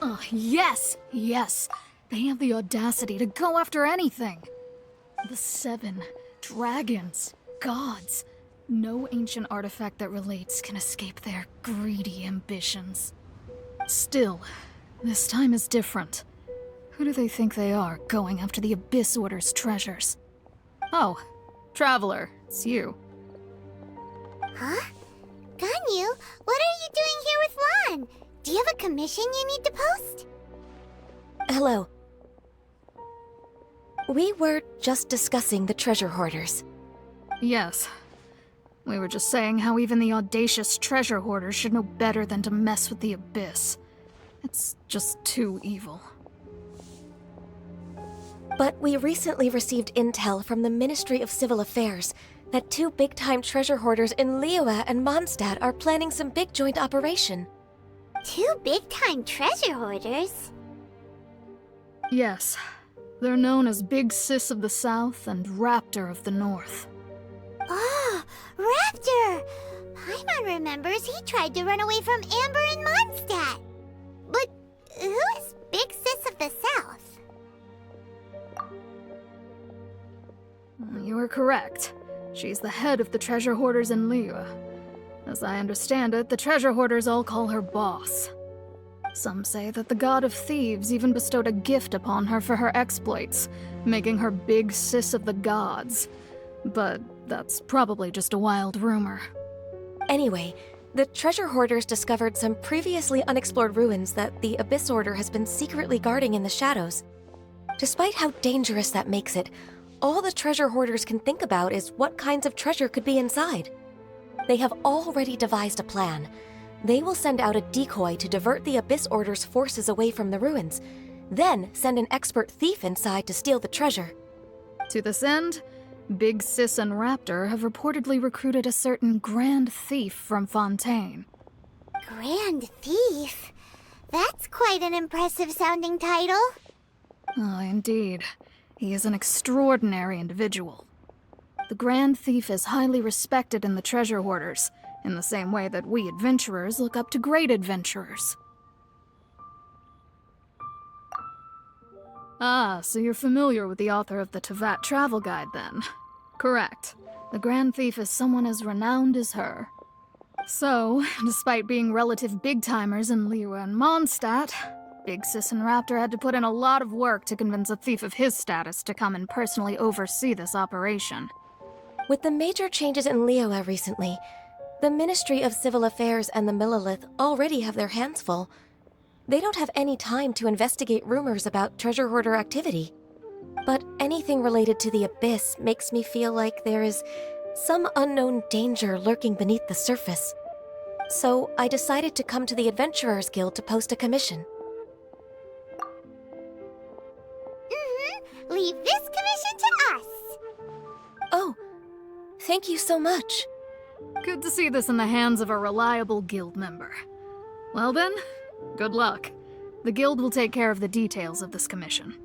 Oh, yes! Yes! They have the audacity to go after anything! The 7 dragons, gods. No ancient artifact that relates can escape their greedy ambitions. Still, this time is different. Who do they think they are, going after the Abyss Order's treasures? Oh, Traveler, it's you. Huh? Ganyu, what are you doing here with Lan? Do you have a commission you need to post? Hello. We were just discussing the treasure hoarders. Yes. We were just saying how even the audacious treasure hoarders should know better than to mess with the Abyss. It's just too evil. But we recently received intel from the Ministry of Civil Affairs that 2 big-time treasure hoarders in Liyue and Mondstadt are planning some big joint operation. 2 big-time treasure hoarders? Yes. They're known as Big Sis of the South and Raptor of the North. Oh, Raptor! Paimon remembers he tried to run away from Amber and Mondstadt. But who is Big Sis of the South? You are correct. She's the head of the treasure hoarders in Liyue. As I understand it, the treasure hoarders all call her boss. Some say that the god of thieves even bestowed a gift upon her for her exploits, making her Big Sis of the gods. But that's probably just a wild rumor. Anyway, the treasure hoarders discovered some previously unexplored ruins that the Abyss Order has been secretly guarding in the shadows. Despite how dangerous that makes it, all the treasure hoarders can think about is what kinds of treasure could be inside. They have already devised a plan. They will send out a decoy to divert the Abyss Order's forces away from the ruins, then send an expert thief inside to steal the treasure. To this end, Big Sis and Raptor have reportedly recruited a certain Grand Thief from Fontaine. Grand Thief? That's quite an impressive sounding title. Oh, indeed. He is an extraordinary individual. The Grand Thief is highly respected in the treasure hoarders, in the same way that we adventurers look up to great adventurers. Ah, so you're familiar with the author of the Tevat Travel Guide, then? Correct. The Grand Thief is someone as renowned as her. So, despite being relative big-timers in Liyue and Mondstadt, Big Sis and Raptor had to put in a lot of work to convince a thief of his status to come and personally oversee this operation. With the major changes in Liyue recently, the Ministry of Civil Affairs and the Millelith already have their hands full. They don't have any time to investigate rumors about treasure hoarder activity. But anything related to the Abyss makes me feel like there is some unknown danger lurking beneath the surface. So I decided to come to the Adventurers Guild to post a commission. Leave this commission to us. Oh, thank you so much. Good to see this in the hands of a reliable guild member. Well then, good luck. The guild will take care of the details of this commission.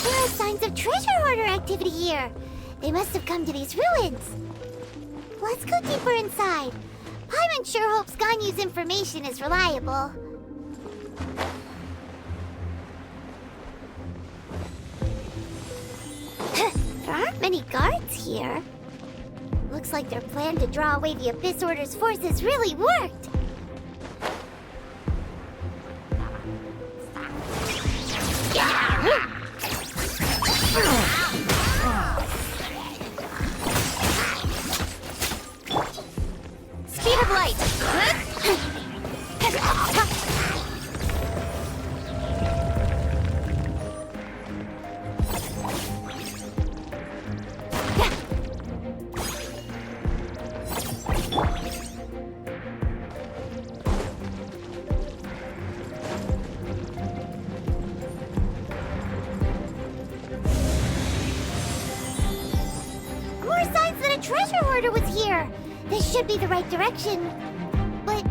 There are signs of treasure hoarder activity here. They must have come to these ruins. What Let's go deeper inside. Paimon sure hopes Ganyu's information is reliable. There aren't many guards here. Looks like their plan to draw away the Abyss Order's forces really worked. Speed of light! More signs that a treasure hoarder was here. This should be the right direction. But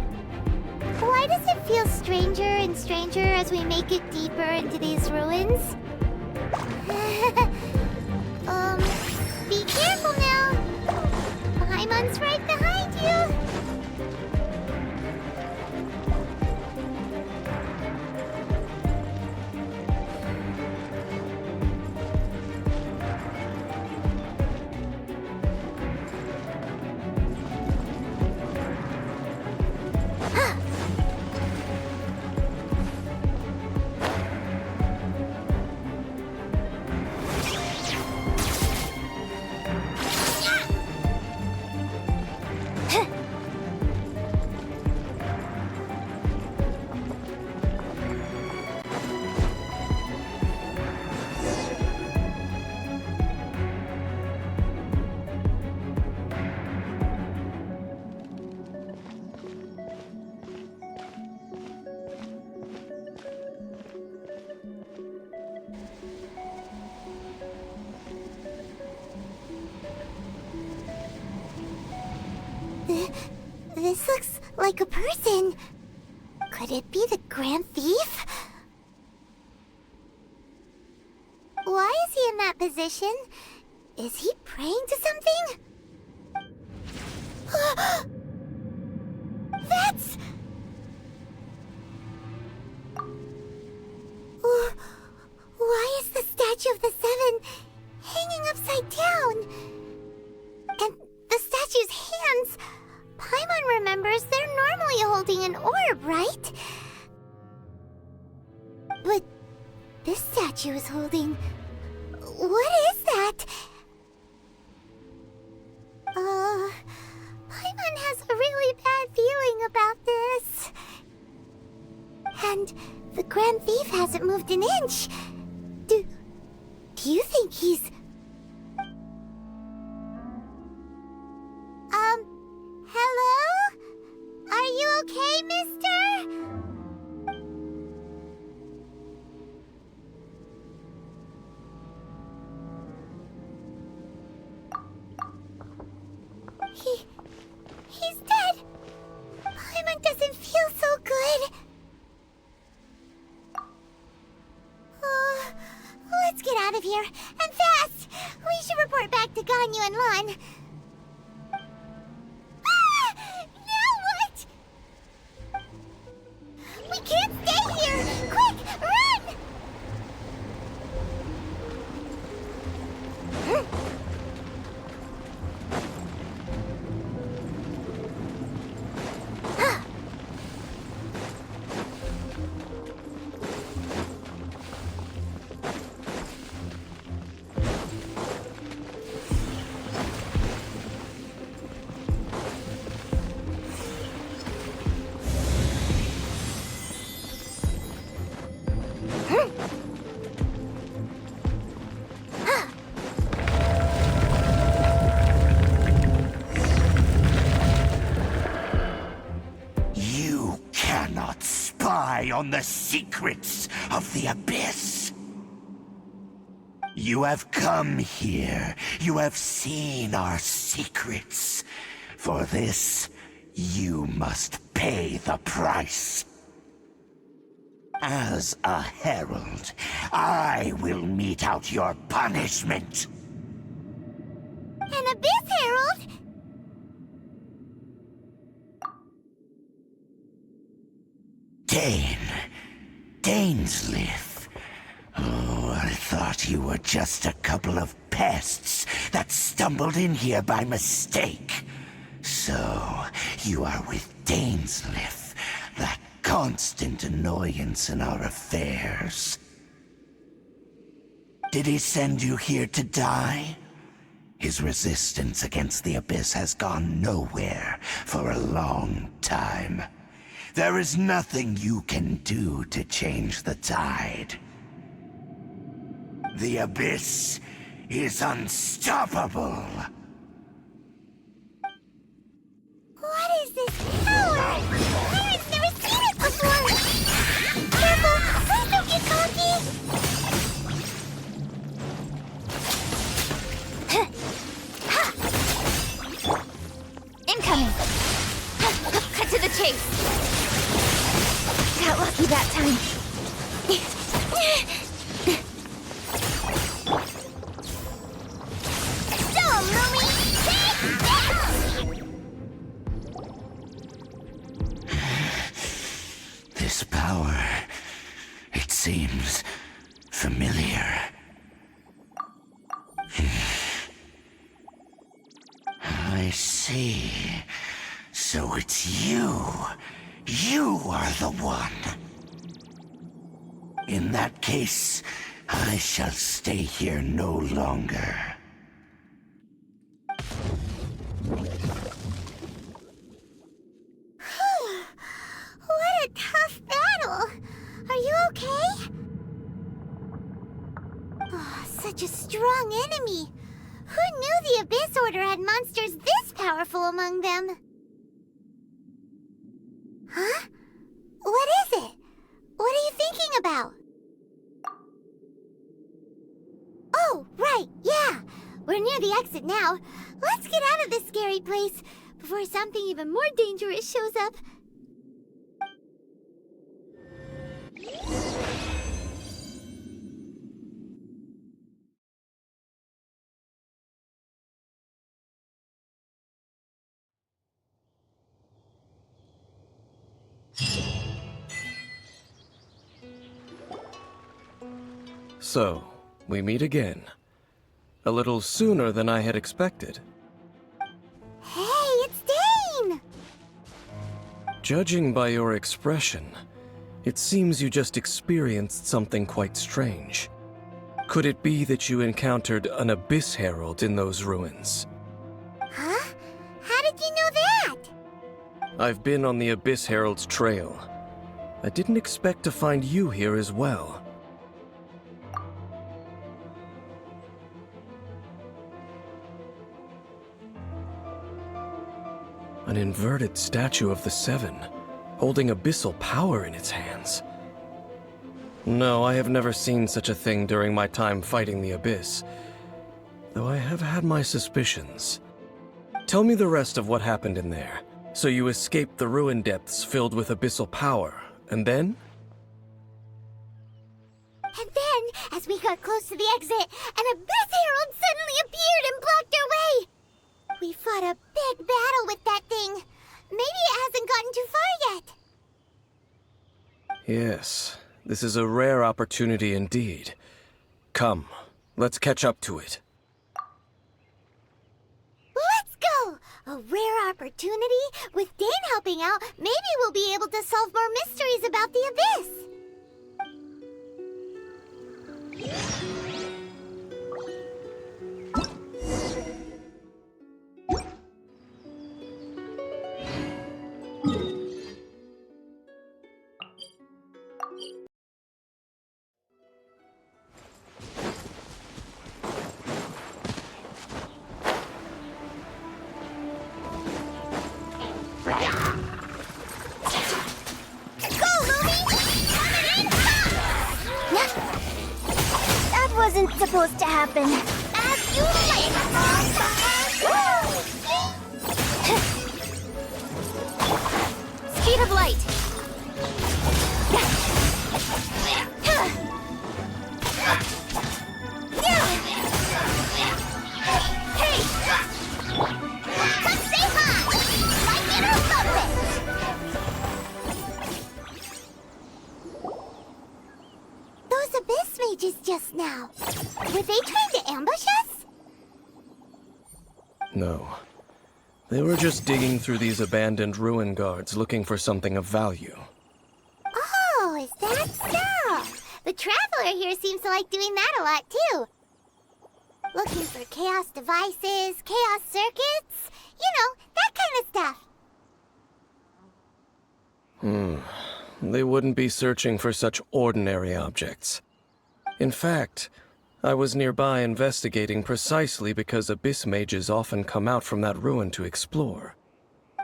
why does it feel stranger and stranger as we make it deeper into these ruins? Be careful now. Paimon's right behind you. This looks like a person. Could it be the Grand Thief? Why is he in that position? Is he praying to something? That's... Why is the statue of the Seven hanging upside down? And the statue's hands... Paimon remembers they're normally holding an orb, right? But this statue is holding... What is that? Paimon has a really bad feeling about this. And the Grand Thief hasn't moved an inch. Do you think he's... Hello? Are you okay, mister? He's dead. Paimon doesn't feel so good. Let's get out of here, and fast! We should report back to Ganyu and Lan. Now what? We can't stay here! Quick, run! On the secrets of the Abyss. You have come here. You have seen our secrets. For this, you must pay the price. As a herald, I will mete out your punishment. An Abyss Herald? Dainsleif. Oh, I thought you were just a couple of pests that stumbled in here by mistake. So, you are with Dainsleif, that constant annoyance in our affairs. Did he send you here to die? His resistance against the Abyss has gone nowhere for a long time. There is nothing you can do to change the tide. The Abyss is unstoppable. What is this power? Pirates never seen it before! Careful! Please don't get cocky! Incoming! Cut to the chase! Got lucky that time. Don't, Lumi! Take down! This power, it seems familiar. I see. So it's you. You are the one. In that case, I shall stay here no longer. What a tough battle! Are you okay? Oh, such a strong enemy! Who knew the Abyss Order had monsters this powerful among them? Huh? What is it? What are you thinking about? Oh, right, yeah! We're near the exit now. Let's get out of this scary place before something even more dangerous shows up. So, we meet again. A little sooner than I had expected. Hey, it's Dane! Judging by your expression, it seems you just experienced something quite strange. Could it be that you encountered an Abyss Herald in those ruins? Huh? How did you know that? I've been on the Abyss Herald's trail. I didn't expect to find you here as well. An inverted statue of the Seven, holding abyssal power in its hands. No, I have never seen such a thing during my time fighting the Abyss, though I have had my suspicions. Tell me the rest of what happened in there. So you escaped the ruin depths filled with abyssal power, and then? And then, as we got close to the exit, an Abyss Herald suddenly appeared and blocked our way! We fought a big battle with that thing. Maybe it hasn't gotten too far yet. Yes, this is a rare opportunity indeed. Come, let's catch up to it. Let's go! A rare opportunity? With Dane helping out, maybe we'll be able to solve more mysteries about the Abyss. Wasn't supposed to happen. As you like. Speed of light. Hey! Come say hi! Like it or love it! Were they trying to ambush us? No. They were just digging through these abandoned ruin guards looking for something of value. Oh, is that so? The Traveler here seems to like doing that a lot, too. Looking for chaos devices, chaos circuits, you know, that kind of stuff. They wouldn't be searching for such ordinary objects. In fact, I was nearby investigating precisely because abyss mages often come out from that ruin to explore.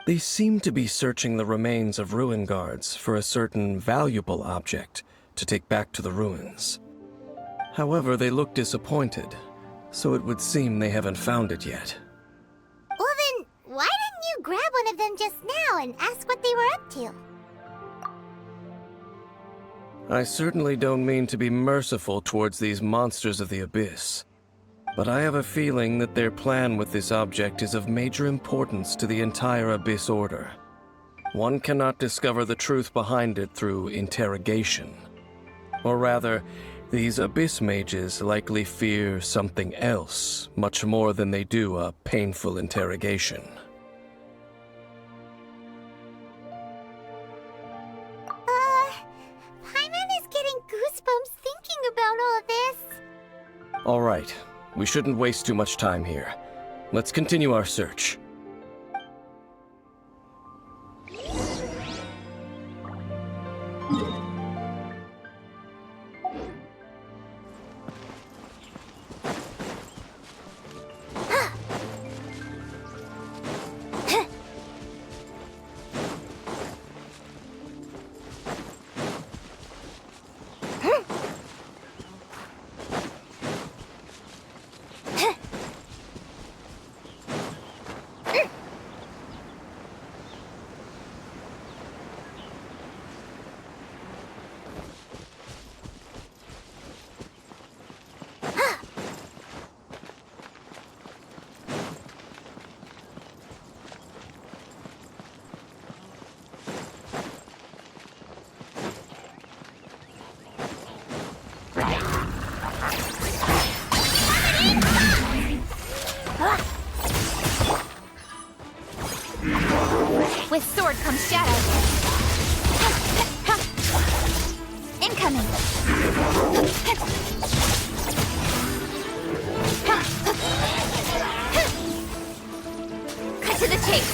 They seem to be searching the remains of ruin guards for a certain valuable object to take back to the ruins. However, they look disappointed, so it would seem they haven't found it yet. Well then, why didn't you grab one of them just now and ask what they were up to? I certainly don't mean to be merciful towards these monsters of the abyss, but I have a feeling that their plan with this object is of major importance to the entire Abyss Order. One cannot discover the truth behind it through interrogation. Or rather, these abyss mages likely fear something else much more than they do a painful interrogation. Paimon is getting goosebumps thinking about all of this. All right, we shouldn't waste too much time here. Let's continue our search. With sword comes shadow. Incoming. Cut to the chase.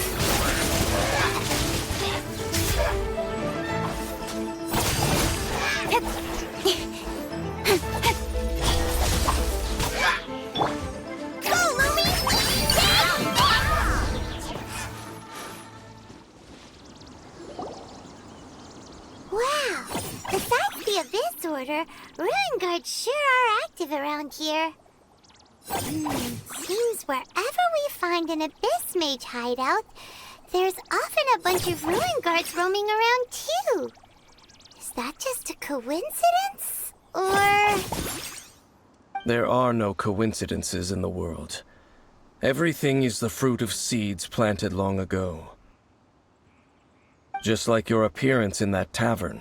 Ruin guards sure are active around here. Seems wherever we find an abyss mage hideout, there's often a bunch of ruin guards roaming around too. Is that just a coincidence? Or... There are no coincidences in the world. Everything is the fruit of seeds planted long ago. Just like your appearance in that tavern,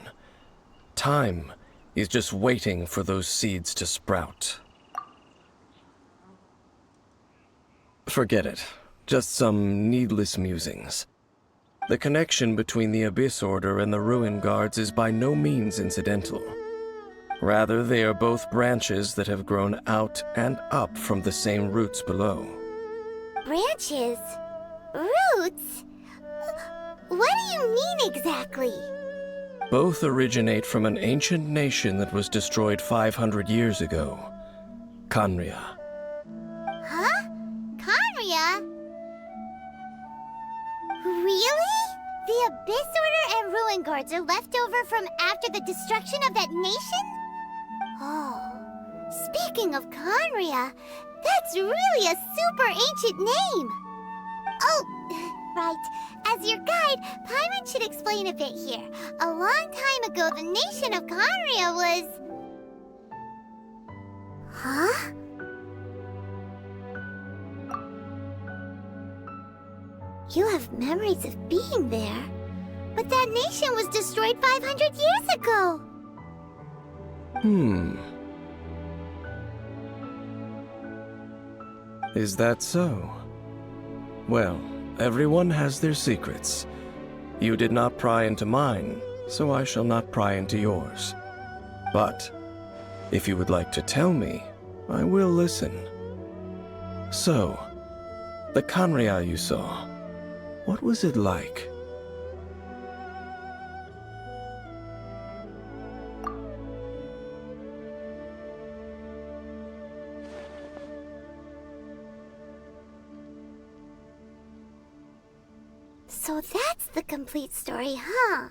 time is just waiting for those seeds to sprout. Forget it. Just some needless musings. The connection between the Abyss Order and the Ruin Guards is by no means incidental. Rather, they are both branches that have grown out and up from the same roots below. Branches? Roots? What do you mean exactly? Both originate from an ancient nation that was destroyed 500 years ago, Khaenri'ah. Huh? Khaenri'ah? Really? The Abyss Order and Ruin Guards are left over from after the destruction of that nation? Oh, speaking of Khaenri'ah, that's really a super ancient name! Oh, right. As your guide, Paimon should explain a bit here. A long time ago, the nation of Khaenri'ah was... Huh? You have memories of being there, but that nation was destroyed 500 years ago. Is that so? Well, everyone has their secrets. You did not pry into mine, so I shall not pry into yours. But if you would like to tell me, I will listen. So, the Khanria you saw, what was it like? So that's the complete story, huh?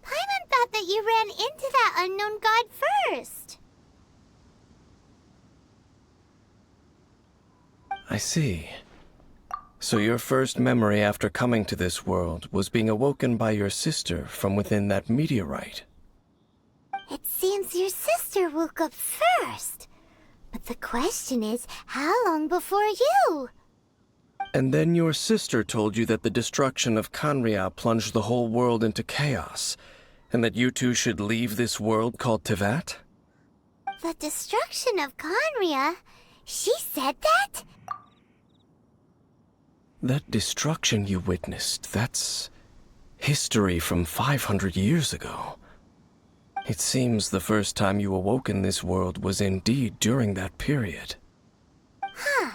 Paimon thought that you ran into that unknown god first. I see. So your first memory after coming to this world was being awoken by your sister from within that meteorite. It seems your sister woke up first. But the question is, how long before you? And then your sister told you that the destruction of Khanria plunged the whole world into chaos, and that you two should leave this world called Teyvat? The destruction of Khanria? She said that? That destruction you witnessed, that's history from 500 years ago. It seems the first time you awoke in this world was indeed during that period. Huh.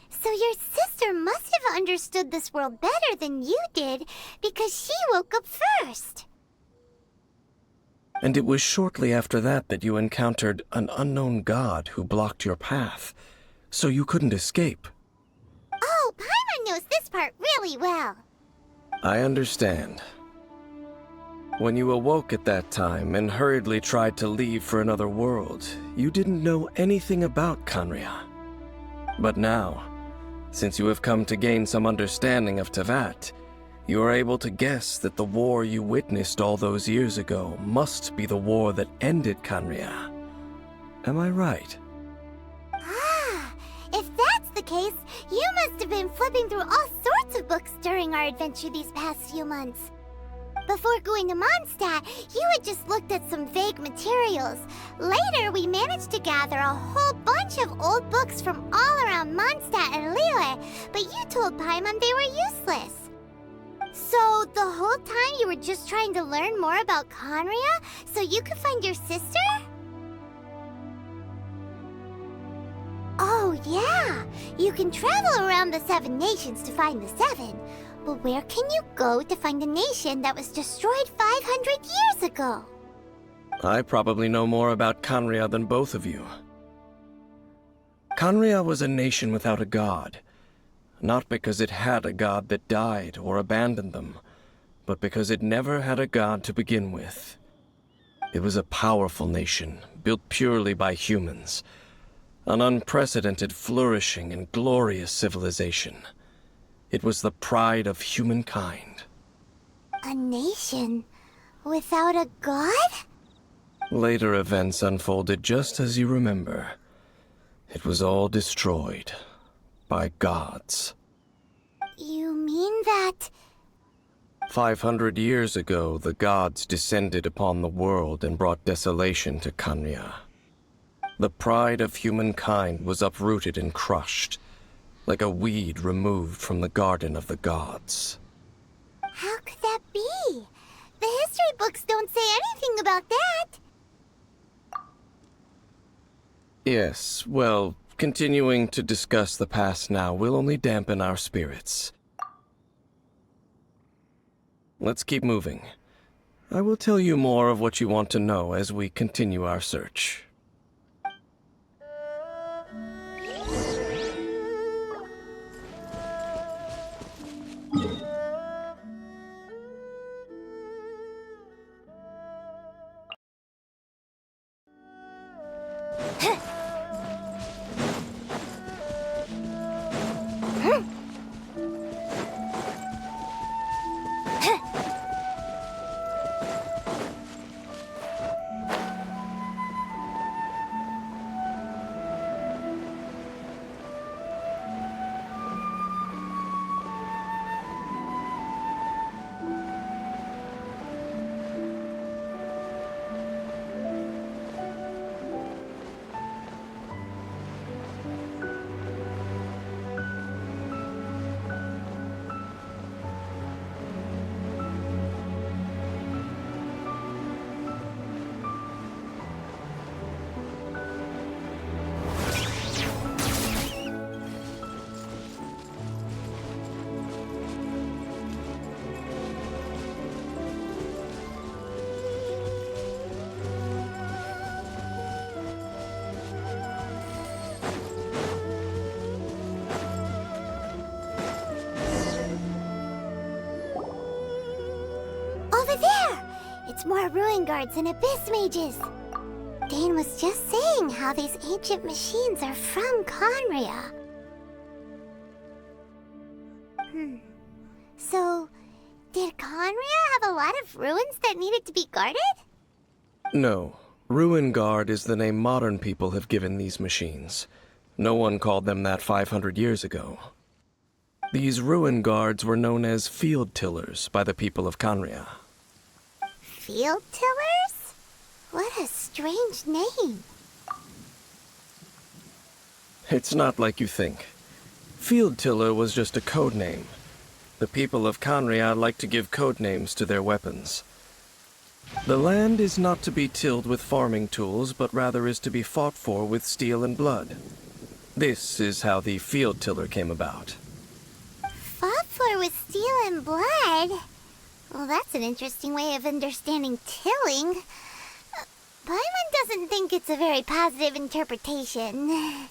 So your sister must have understood this world better than you did, because she woke up first. And it was shortly after that that you encountered an unknown god who blocked your path, so you couldn't escape. Oh, Paimon knows this part really well. I understand. When you awoke at that time and hurriedly tried to leave for another world, you didn't know anything about Khanria. But now, since you have come to gain some understanding of Teyvat, you are able to guess that the war you witnessed all those years ago must be the war that ended Khanria. Am I right? Ah, if that's the case, you must have been flipping through all sorts of books during our adventure these past few months. Before going to Mondstadt, you had just looked at some vague materials. Later, we managed to gather a whole bunch of old books from all around Mondstadt and Liyue, but you told Paimon they were useless. So, the whole time you were just trying to learn more about Khanria so you could find your sister? Oh, yeah! You can travel around the 7 nations to find the 7. But where can you go to find a nation that was destroyed 500 years ago? I probably know more about Khanria than both of you. Khanria was a nation without a god. Not because it had a god that died or abandoned them, but because it never had a god to begin with. It was a powerful nation, built purely by humans. An unprecedented, flourishing, and glorious civilization. It was the pride of humankind. A nation without a god? Later events unfolded just as you remember. It was all destroyed by gods. You mean that... 500 years ago, the gods descended upon the world and brought desolation to Khanria. The pride of humankind was uprooted and crushed, like a weed removed from the garden of the gods. How could that be? The history books don't say anything about that. Yes, well, continuing to discuss the past now will only dampen our spirits. Let's keep moving. I will tell you more of what you want to know as we continue our search. there! It's more ruin guards and abyss mages. Dane was just saying how these ancient machines are from Conria. So, did Conria have a lot of ruins that needed to be guarded? No. Ruin Guard is the name modern people have given these machines. No one called them that 500 years ago. These ruin guards were known as field tillers by the people of Conria. Field tillers? What a strange name. It's not like you think. Field tiller was just a code name. The people of Conria like to give code names to their weapons. The land is not to be tilled with farming tools, but rather is to be fought for with steel and blood. This is how the field tiller came about. Fought for with steel and blood? Well, that's an interesting way of understanding tilling. Paimon doesn't think it's a very positive interpretation.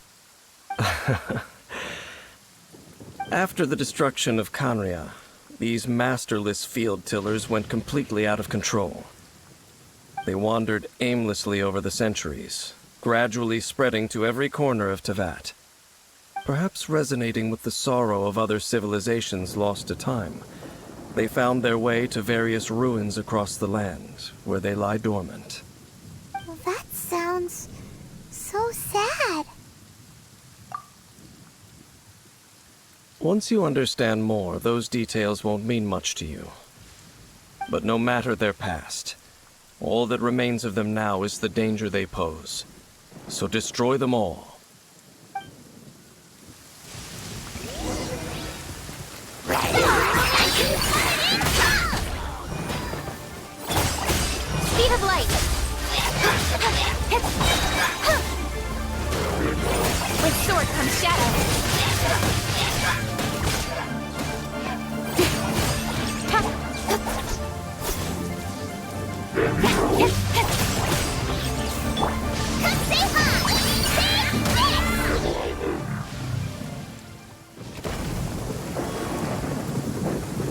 After the destruction of Conria, these masterless field tillers went completely out of control. They wandered aimlessly over the centuries, gradually spreading to every corner of Teyvat. Perhaps resonating with the sorrow of other civilizations lost to time, they found their way to various ruins across the land, where they lie dormant. Well, that sounds so sad. Once you understand more, those details won't mean much to you. But no matter their past, all that remains of them now is the danger they pose. So destroy them all. Speed of light! With sword comes shadow.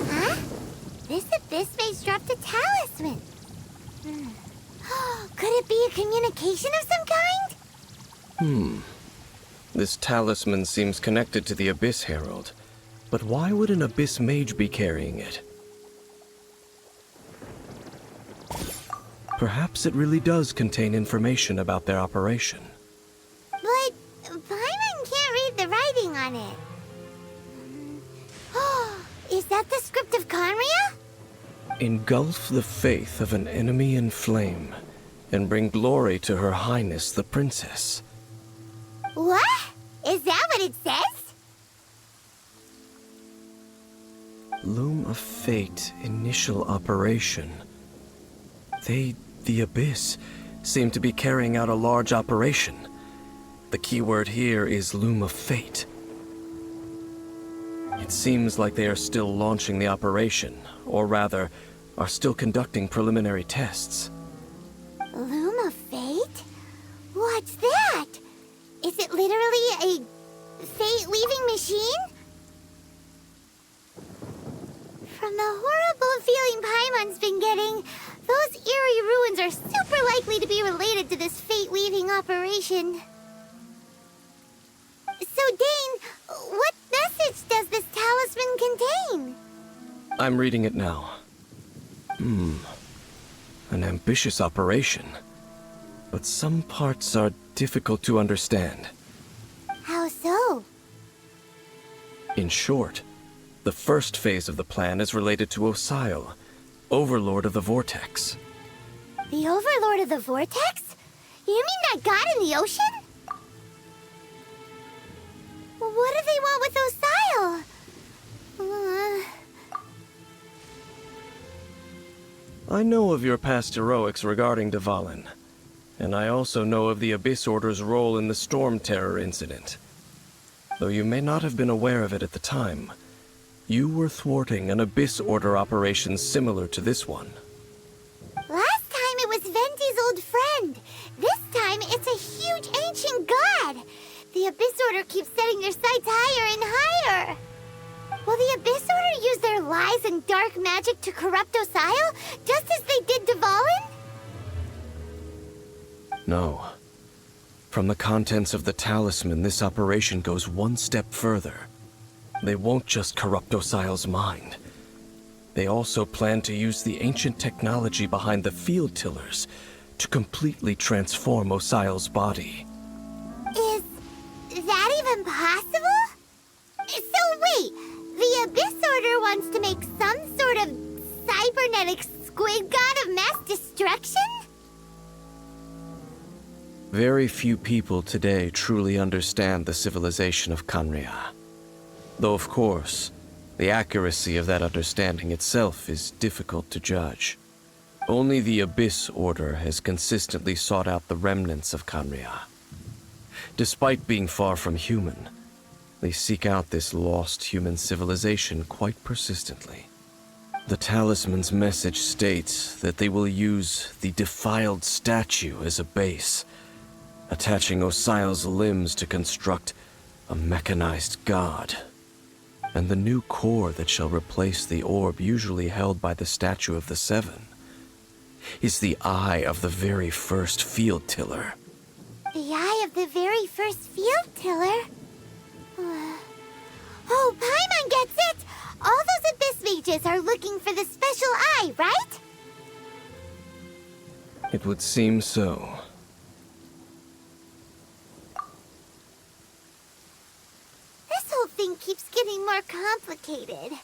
Huh? This abyss mage dropped a talisman. Could it be a communication of some kind? This talisman seems connected to the Abyss Herald. But why would an Abyss Mage be carrying it? Perhaps it really does contain information about their operation. But Paimon can't read the writing on it. Is that the script of Conria? Engulf the faith of an enemy in flame, and bring glory to Her Highness the Princess. What? Is that what it says? Loom of Fate, initial operation. The Abyss, seem to be carrying out a large operation. The keyword here is Loom of Fate. It seems like they are still launching the operation, or rather, are still conducting preliminary tests. Loom of Fate? What's that? Is it literally a fate-weaving machine? From the horrible feeling Paimon's been getting, those eerie ruins are super likely to be related to this fate-weaving operation. So, Dane, what message does this talisman contain? I'm reading it now. An ambitious operation. But some parts are difficult to understand. How so? In short, the first phase of the plan is related to Osile, Overlord of the Vortex. The Overlord of the Vortex? You mean that god in the ocean? What do they want with Osile? I know of your past heroics regarding Dvalin, and I also know of the Abyss Order's role in the Storm Terror incident. Though you may not have been aware of it at the time, you were thwarting an Abyss Order operation similar to this one. Last time it was Venti's old friend. This time it's a huge ancient god. The Abyss Order keeps setting their sights higher and higher. Will the Abyss Order use their lies and dark magic to corrupt Osile, just as they did Dvalin? No. From the contents of the talisman, this operation goes one step further. They won't just corrupt Osile's mind. They also plan to use the ancient technology behind the field tillers to completely transform Osile's body. Is that even possible? So wait, the Abyss Order wants to make some sort of cybernetic squid god of mass destruction? Very few people today truly understand the civilization of Khaenri'ah. Though, of course, the accuracy of that understanding itself is difficult to judge. Only the Abyss Order has consistently sought out the remnants of Khaenri'ah. Despite being far from human, they seek out this lost human civilization quite persistently. The talisman's message states that they will use the defiled statue as a base, attaching Osile's limbs to construct a mechanized god. And the new core that shall replace the orb usually held by the Statue of the Seven is the eye of the very first field tiller. The eye of the very first field tiller? Oh, Paimon gets it! All those Abyss mages are looking for the special eye, right? It would seem so. This whole thing keeps getting more complicated.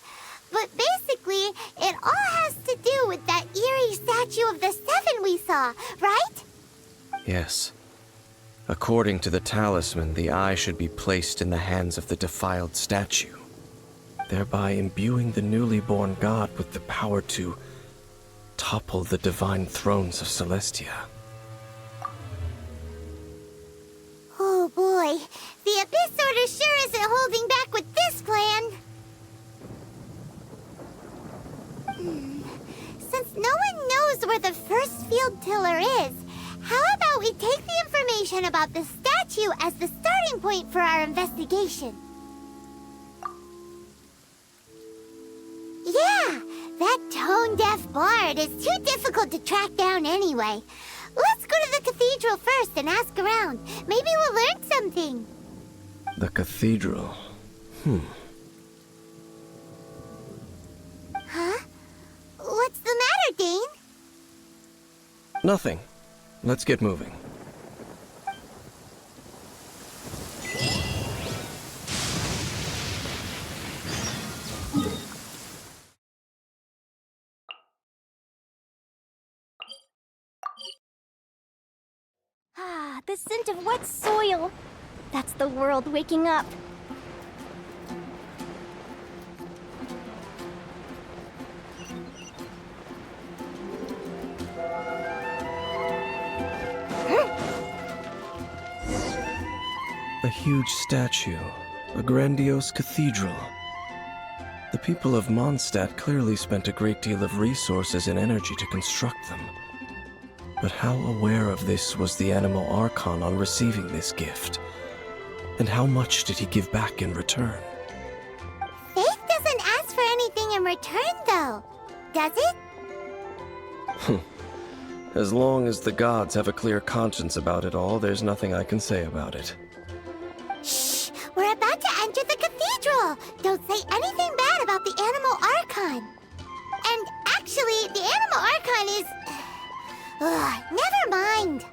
But basically, it all has to do with that eerie statue of the Seven we saw, right? Yes. According to the talisman, the eye should be placed in the hands of the defiled statue, thereby imbuing the newly born god with the power to topple the divine thrones of Celestia. Oh boy, the Abyss Order sure isn't holding back with this plan. Since no one knows where the first field tiller is, how about we take the information about the statue as the starting point for our investigation? Yeah, that tone-deaf bard is too difficult to track down anyway. Let's go to the cathedral first and ask around. Maybe we'll learn something. The cathedral. Huh? What's the matter, Dane? Nothing. Let's get moving. Ah, the scent of wet soil. That's the world waking up. A huge statue, a grandiose cathedral. The people of Mondstadt clearly spent a great deal of resources and energy to construct them. But how aware of this was the animal Archon on receiving this gift? And how much did he give back in return? Faith doesn't ask for anything in return, though, does it? As long as the gods have a clear conscience about it all, there's nothing I can say about it. Shh! We're about to enter the cathedral! Don't say anything bad about the animal Archon. And actually, the animal Archon is... never mind.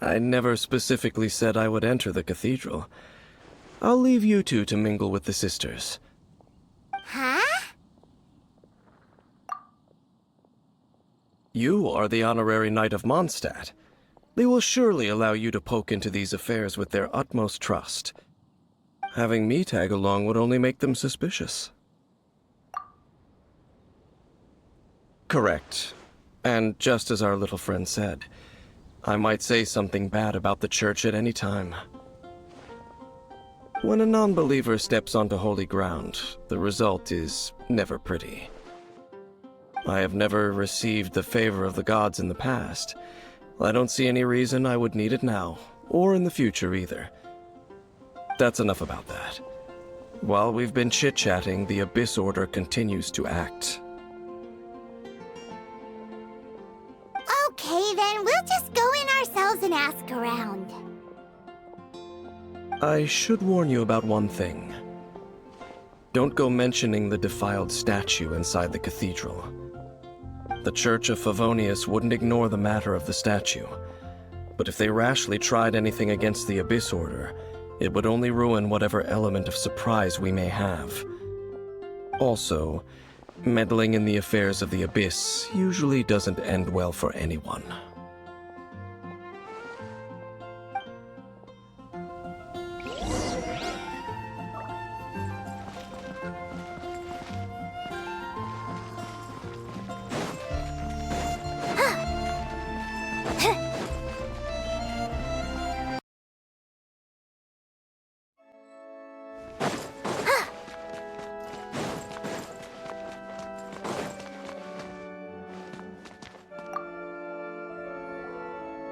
I never specifically said I would enter the cathedral. I'll leave you two to mingle with the sisters. Huh? You are the honorary knight of Mondstadt. They will surely allow you to poke into these affairs with their utmost trust. Having me tag along would only make them suspicious. Correct. And just as our little friend said, I might say something bad about the church at any time. When a non-believer steps onto holy ground, the result is never pretty. I have never received the favor of the gods in the past. I don't see any reason I would need it now, or in the future either. That's enough about that. While we've been chit-chatting, the Abyss Order continues to act. Okay, then we'll just go in ourselves and ask around. I should warn you about one thing. Don't go mentioning the defiled statue inside the cathedral. The Church of Favonius wouldn't ignore the matter of the statue, but if they rashly tried anything against the Abyss Order, it would only ruin whatever element of surprise we may have. Also, meddling in the affairs of the Abyss usually doesn't end well for anyone.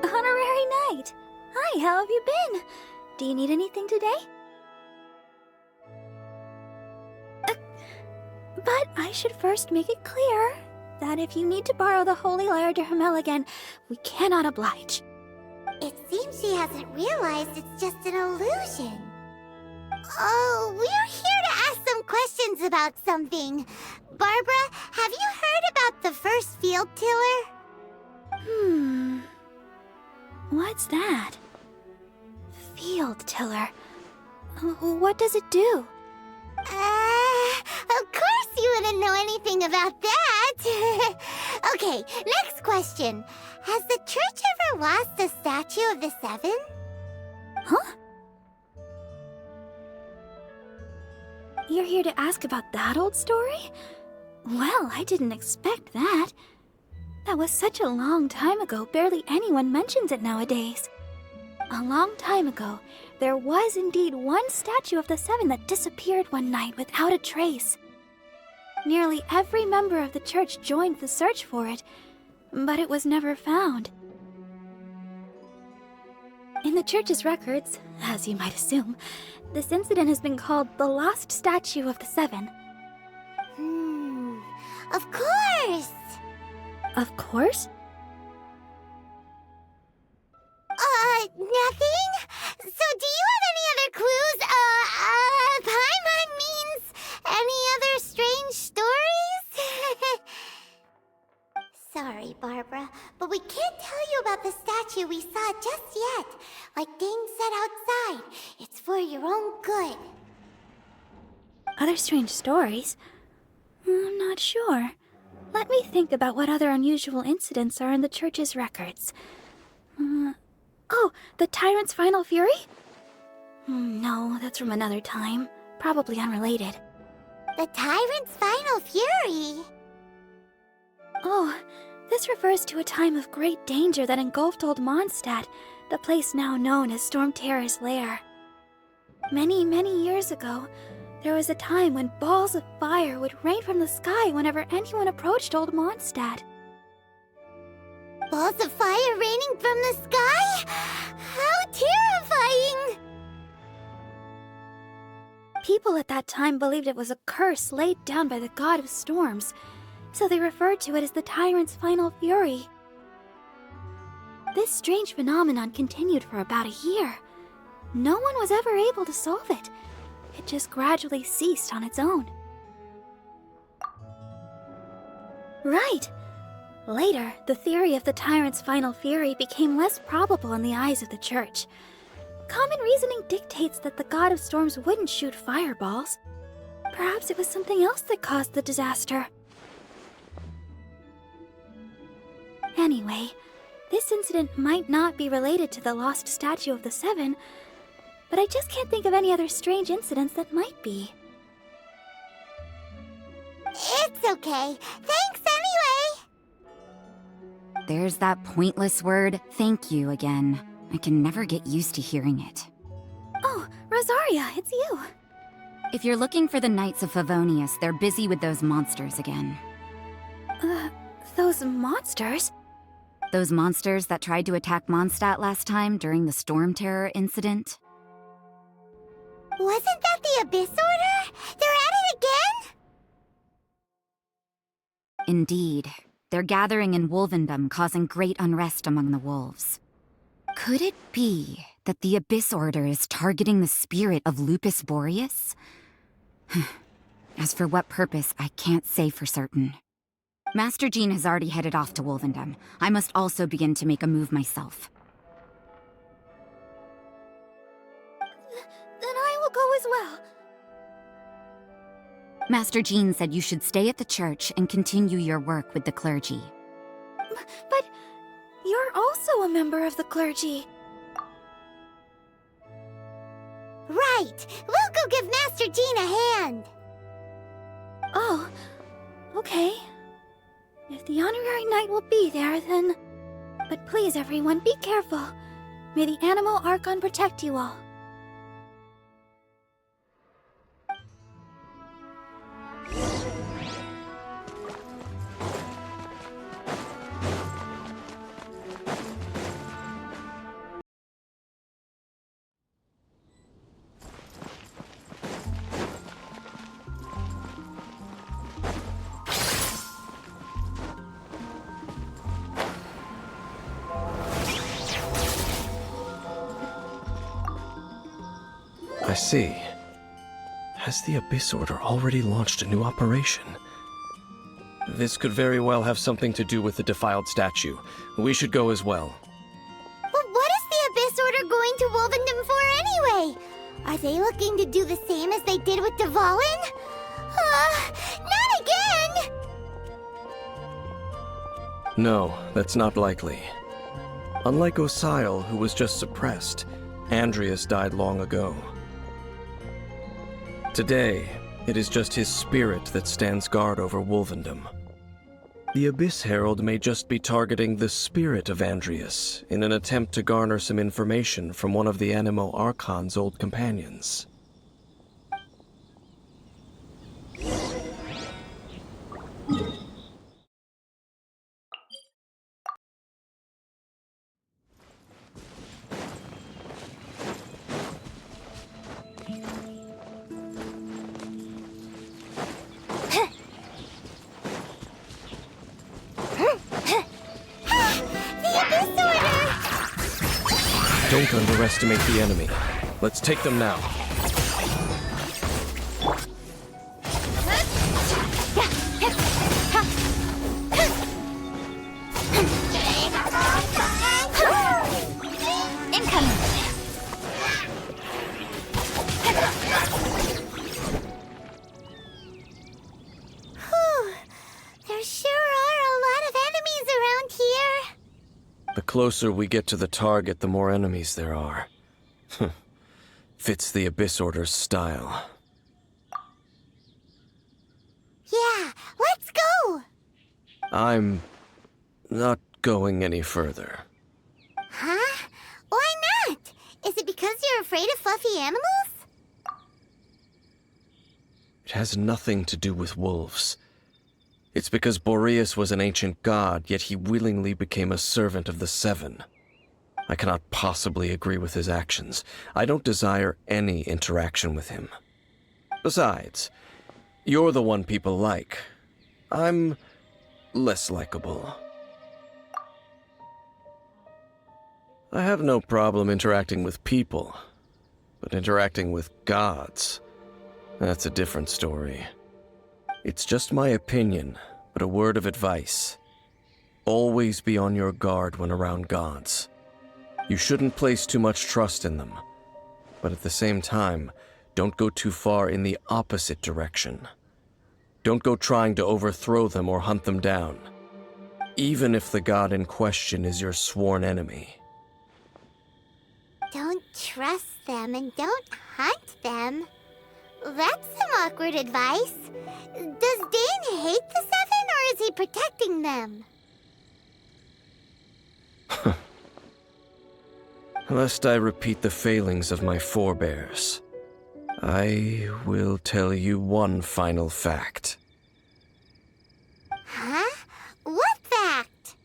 Honorary Knight! Hi, how have you been? Do you need anything today? But I should first make it clear that if you need to borrow the Holy Lyre to Hermel again, we cannot oblige. It seems she hasn't realized it's just an illusion. Oh, we're here to ask some questions about something. Barbara, have you heard about the first field tiller? What's that? Field tiller. What does it do? Of course you wouldn't know anything about that. Okay, next question. Has the church ever lost a statue of the Seven? Huh? You're here to ask about that old story? Well, I didn't expect that. That was such a long time ago, barely anyone mentions it nowadays. A long time ago, there was indeed one statue of the Seven that disappeared one night without a trace. Nearly every member of the church joined the search for it, but it was never found. In the church's records, as you might assume, this incident has been called the Lost Statue of the Seven. Of course! Of course? Nothing? So do you have any other clues? Paimon means any other strange stories? Sorry, Barbara, but we can't tell you about the statue we saw just yet. Like Dane said outside, it's for your own good. Other strange stories? I'm not sure. Let me think about what other unusual incidents are in the church's records. Oh, the Tyrant's Final Fury? No, that's from another time. Probably unrelated. The Tyrant's Final Fury? Oh, this refers to a time of great danger that engulfed Old Mondstadt, the place now known as Storm Terror's lair. Many, many years ago, there was a time when balls of fire would rain from the sky whenever anyone approached Old Mondstadt. Balls of fire raining from the sky? How terrifying! People at that time believed it was a curse laid down by the god of storms, so they referred to it as the Tyrant's Final Fury. This strange phenomenon continued for about a year. No one was ever able to solve it. It just gradually ceased on its own. Right! Later, the theory of the Tyrant's Final Fury became less probable in the eyes of the Church. Common reasoning dictates that the god of storms wouldn't shoot fireballs. Perhaps it was something else that caused the disaster. Anyway, this incident might not be related to the lost statue of the Seven, but I just can't think of any other strange incidents that might be. It's okay. Thanks anyway! There's that pointless word, thank you, again. I can never get used to hearing it. Oh, Rosaria, it's you. If you're looking for the Knights of Favonius, they're busy with those monsters again. Those monsters? Those monsters that tried to attack Mondstadt last time during the Storm Terror incident? Wasn't that the Abyss Order? They're at it again? Indeed. They're gathering in Wolvendom, causing great unrest among the wolves. Could it be that the Abyss Order is targeting the spirit of Lupus Boreas? As for what purpose, I can't say for certain. Master Jean has already headed off to Wolvendom. I must also begin to make a move myself. Then I will go as well. Master Jean said you should stay at the church and continue your work with the clergy. But you're also a member of the clergy. Right! We'll go give Master Jean a hand! Oh, okay. If the honorary knight will be there, then... But please, everyone, be careful. May the animal Archon protect you all. I see. Has the Abyss Order already launched a new operation? This could very well have something to do with the defiled statue. We should go as well. But what is the Abyss Order going to Wolvendom for anyway? Are they looking to do the same as they did with Dvalin? Not again! No, that's not likely. Unlike Osile, who was just suppressed, Andreas died long ago. Today, it is just his spirit that stands guard over Wolvendom. The Abyss Herald may just be targeting the spirit of Andreas in an attempt to garner some information from one of the Animo Archon's old companions. Don't underestimate the enemy. Let's take them now. Incoming! There sure are a lot of enemies around here. The closer we get to the target, the more enemies there are. Fits the Abyss Order's style. Yeah, let's go! I'm not going any further. Huh? Why not? Is it because you're afraid of fluffy animals? It has nothing to do with wolves. It's because Boreas was an ancient god, yet he willingly became a servant of the Seven. I cannot possibly agree with his actions. I don't desire any interaction with him. Besides, you're the one people like. I'm less likable. I have no problem interacting with people, but interacting with gods, that's a different story. It's just my opinion, but a word of advice. Always be on your guard when around gods. You shouldn't place too much trust in them, but at the same time, don't go too far in the opposite direction. Don't go trying to overthrow them or hunt them down, even if the god in question is your sworn enemy. Don't trust them and don't hunt them. That's some awkward advice. Does Dane hate the Seven, or is he protecting them? Lest I repeat the failings of my forebears, I will tell you one final fact. Huh? What fact?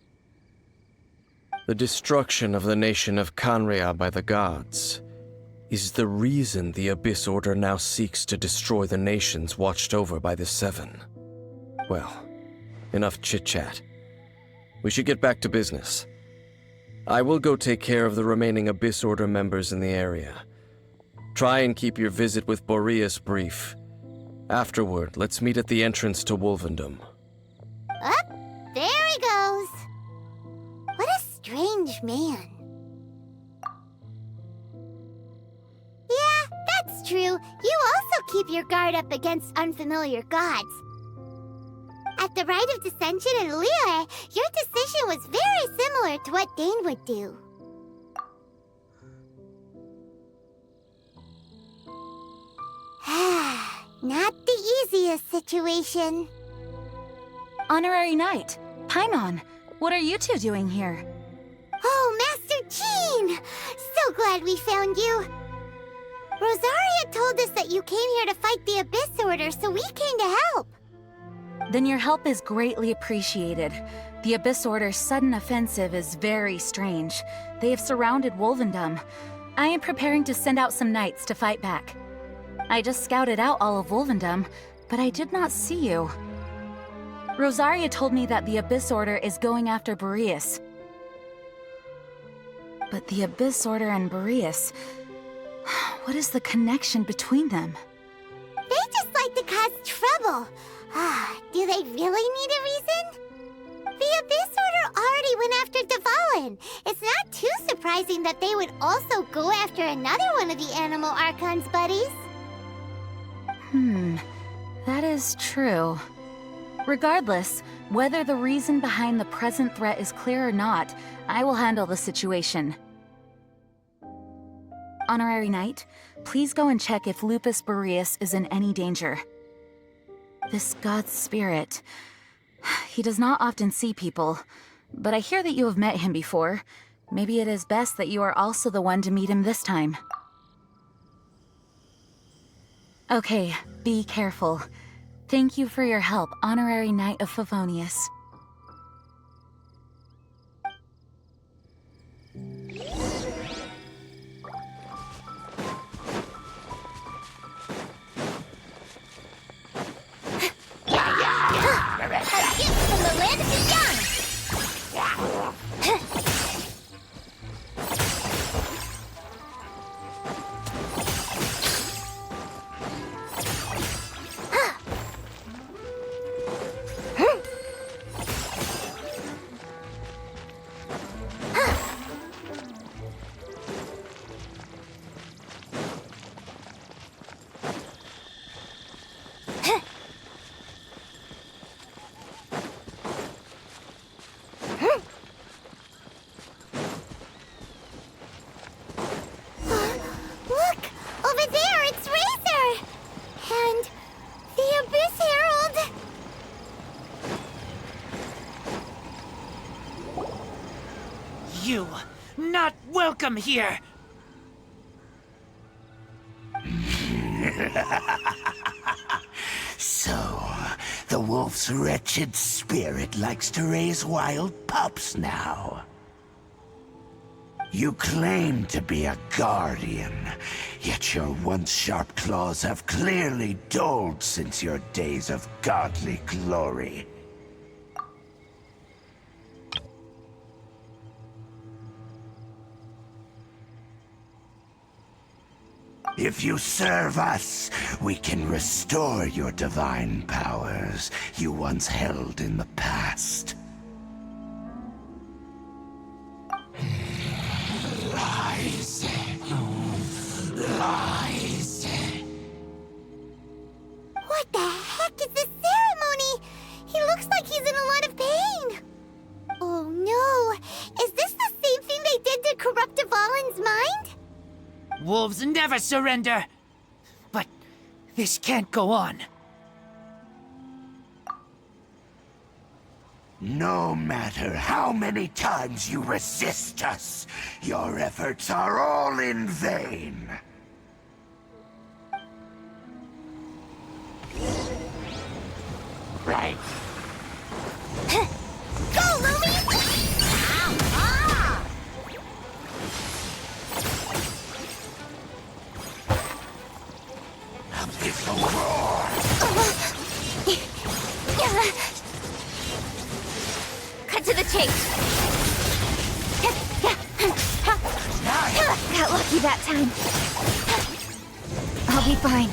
The destruction of the nation of Canria by the gods is the reason the Abyss Order now seeks to destroy the nations watched over by the Seven. Well, enough chit-chat. We should get back to business. I will go take care of the remaining Abyss Order members in the area. Try and keep your visit with Boreas brief. Afterward, let's meet at the entrance to Wolvendom. Up, there he goes. What a strange man. Yeah, that's true. You also keep your guard up against unfamiliar gods. At the Rite of Dissension in Liyue, your decision was very similar to what Dane would do. Not the easiest situation. Honorary Knight, Paimon, what are you two doing here? Oh, Master Jean! So glad we found you. Rosaria told us that you came here to fight the Abyss Order, so we came to help. Then your help is greatly appreciated. The Abyss Order's sudden offensive is very strange. They have surrounded Wolvendom. I am preparing to send out some knights to fight back. I just scouted out all of Wolvendom, but I did not see you. Rosaria told me that the Abyss Order is going after Boreas. But the Abyss Order and Boreas... what is the connection between them? They just like to cause trouble. Do they really need a reason? The Abyss Order already went after Dvalin. It's not too surprising that they would also go after another one of the Animal Archon's buddies. That is true. Regardless, whether the reason behind the present threat is clear or not, I will handle the situation. Honorary Knight, please go and check if Lupus Boreas is in any danger. This god's spirit... he does not often see people, but I hear that you have met him before. Maybe it is best that you are also the one to meet him this time. Okay, be careful. Thank you for your help, Honorary Knight of Favonius. A gift from the land of the young! You, not welcome here! So, the wolf's wretched spirit likes to raise wild pups now. You claim to be a guardian, yet your once sharp claws have clearly dulled since your days of godly glory. If you serve us, we can restore your divine powers you once held in the past. Lies. Lies. What the heck is this ceremony? He looks like he's in a lot of pain. Oh no, is this the same thing they did to corrupt Dvalin's mind? Wolves never surrender! But this can't go on. No matter how many times you resist us, your efforts are all in vain. Right. Go, Lumi! cut to the chase. Got lucky that time. I'll be fine.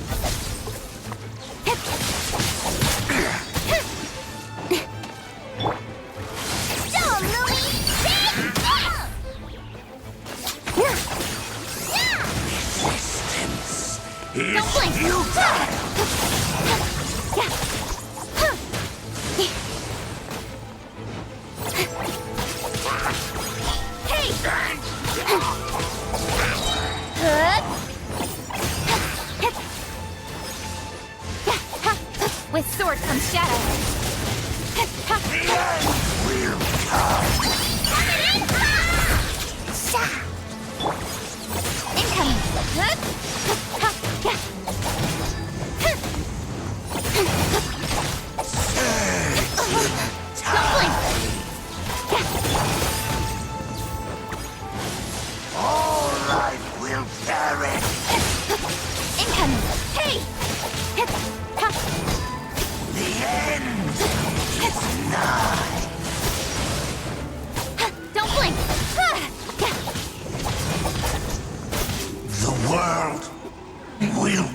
Don't blink. With sword comes shadow. All life will perish. Incoming. Hey! The end is nigh. Don't blink. The world will...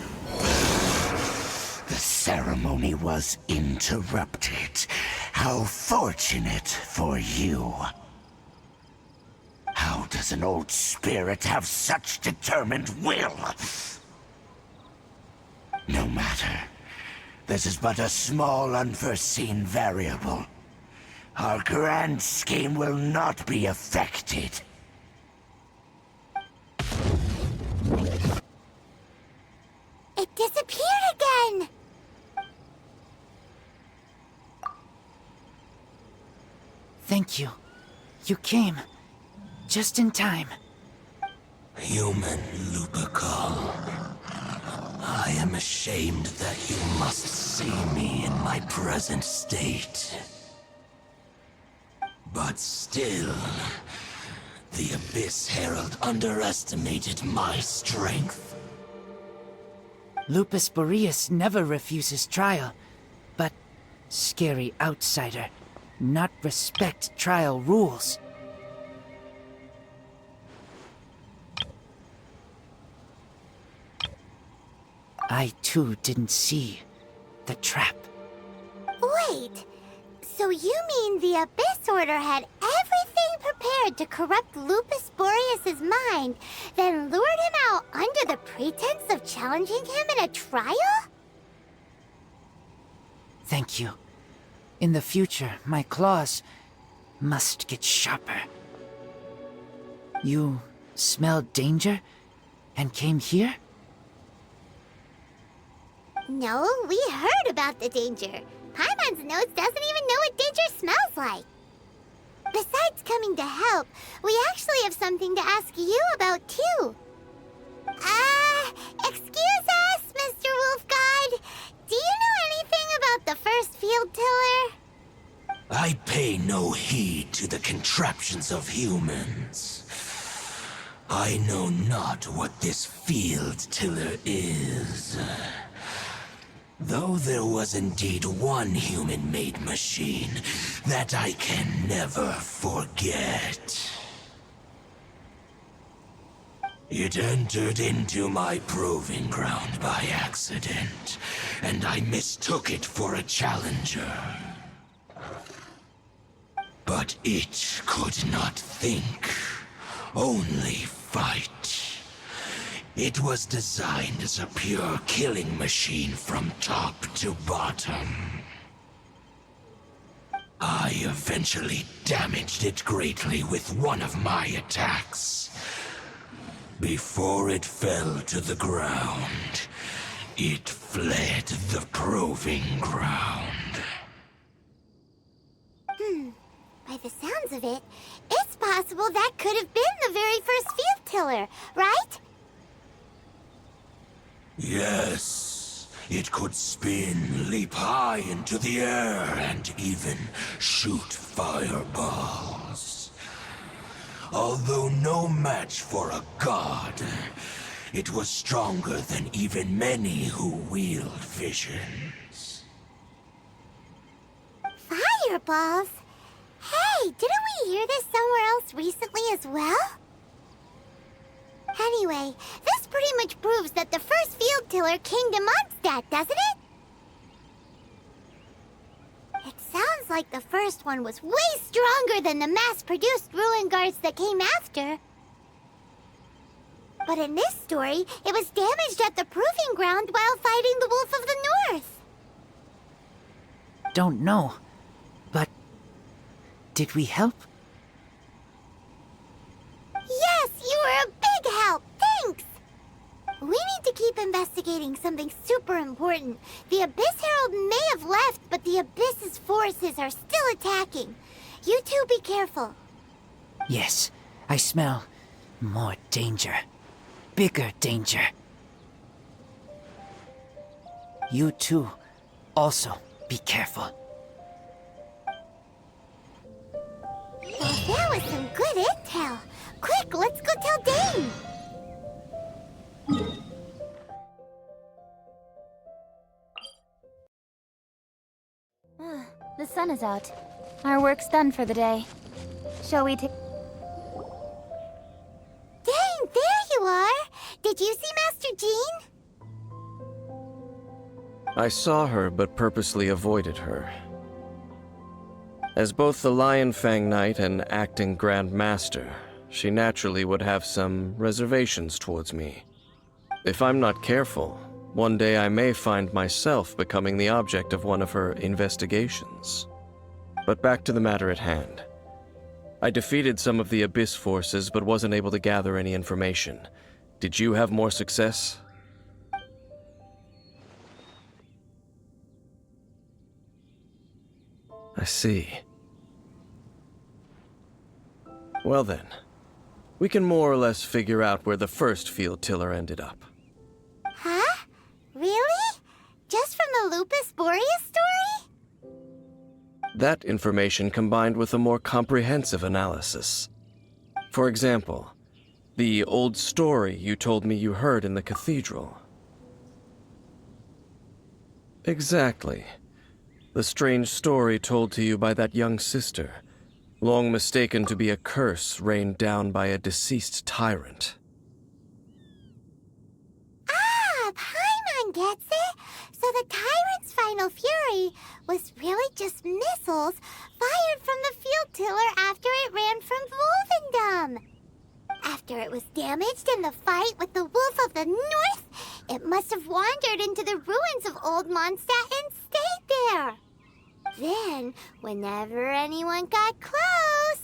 The ceremony was interrupted. How fortunate for you. How does an old spirit have such determined will? No matter. This is but a small unforeseen variable. Our grand scheme will not be affected. It disappeared again! Thank you. You came. Just in time. Human Lupercal. I am ashamed that you must see me in my present state. But still, the Abyss Herald underestimated my strength. Lupus Boreas never refuses trial, but scary outsider, not respect trial rules. I too didn't see the trap. Wait, so you mean the Abyss Order had everything prepared to corrupt Lupus Boreas' mind, then lured him out under the pretense of challenging him in a trial? Thank you. In the future, my claws must get sharper. You smelled danger and came here? No, we heard about the danger. Paimon's nose doesn't even know what danger smells like. Besides coming to help, we actually have something to ask you about, too. Excuse us, Mr. Wolf God. Do you know anything about the first field tiller? I pay no heed to the contraptions of humans. I know not what this field tiller is. Though there was indeed one human-made machine that I can never forget. It entered into my proving ground by accident, and I mistook it for a challenger. But it could not think, only fight. It was designed as a pure killing machine from top to bottom. I eventually damaged it greatly with one of my attacks. Before it fell to the ground, it fled the proving ground. By the sounds of it, it's possible that could have been the very first field tiller, right? Yes, it could spin, leap high into the air, and even shoot fireballs. Although no match for a god, it was stronger than even many who wield visions. Fireballs? Hey, Wait, didn't we hear this somewhere else recently as well? Anyway, this pretty much proves that the first field tiller came to Mondstadt, doesn't it? It sounds like the first one was way stronger than the mass-produced ruin guards that came after. But in this story, it was damaged at the proving ground while fighting the Wolf of the North. Don't know, but did we help? Yes, you were a big help. Thanks. We need to keep investigating something super important. The Abyss Herald may have left, but the Abyss's forces are still attacking. You two be careful. Yes, I smell more danger. Bigger danger. You too, also be careful. Well, that was some good intel. Quick, let's go tell Dane. The sun is out. Our work's done for the day. Shall we take... Dane, there you are. Did you see Master Jean? I saw her, but purposely avoided her. As both the Lion Fang Knight and acting Grand Master, she naturally would have some reservations towards me. If I'm not careful, one day I may find myself becoming the object of one of her investigations. But back to the matter at hand. I defeated some of the Abyss forces, but wasn't able to gather any information. Did you have more success? I see. Well then, we can more or less figure out where the first field tiller ended up. Huh? Really? Just from the Lupus Boreas story? That information combined with a more comprehensive analysis. For example, the old story you told me you heard in the cathedral. Exactly. The strange story told to you by that young sister, long mistaken to be a curse rained down by a deceased tyrant. Ah, Paimon gets it. So the tyrant's final fury was really just missiles fired from the field tiller after it ran from Wolvendom. After it was damaged in the fight with the Wolf of the North, it must have wandered into the ruins of Old Mondstadt and stayed there. Then, whenever anyone got close,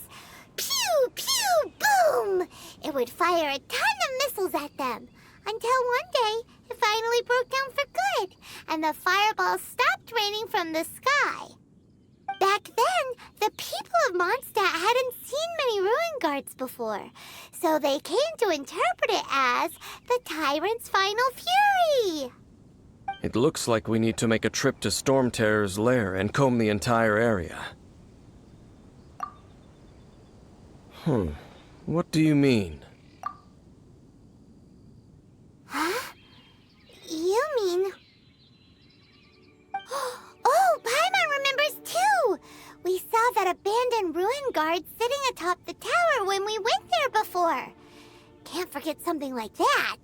pew, pew, boom! It would fire a ton of missiles at them, until one day it finally broke down for good, and the fireballs stopped raining from the sky. Back then, the people of Mondstadt hadn't seen many ruin guards before, so they came to interpret it as the tyrant's final fury. It looks like we need to make a trip to Storm Terror's lair and comb the entire area. What do you mean? Huh? You mean... Oh, Paimon remembers too! We saw that abandoned ruin guard sitting atop the tower when we went there before. Can't forget something like that.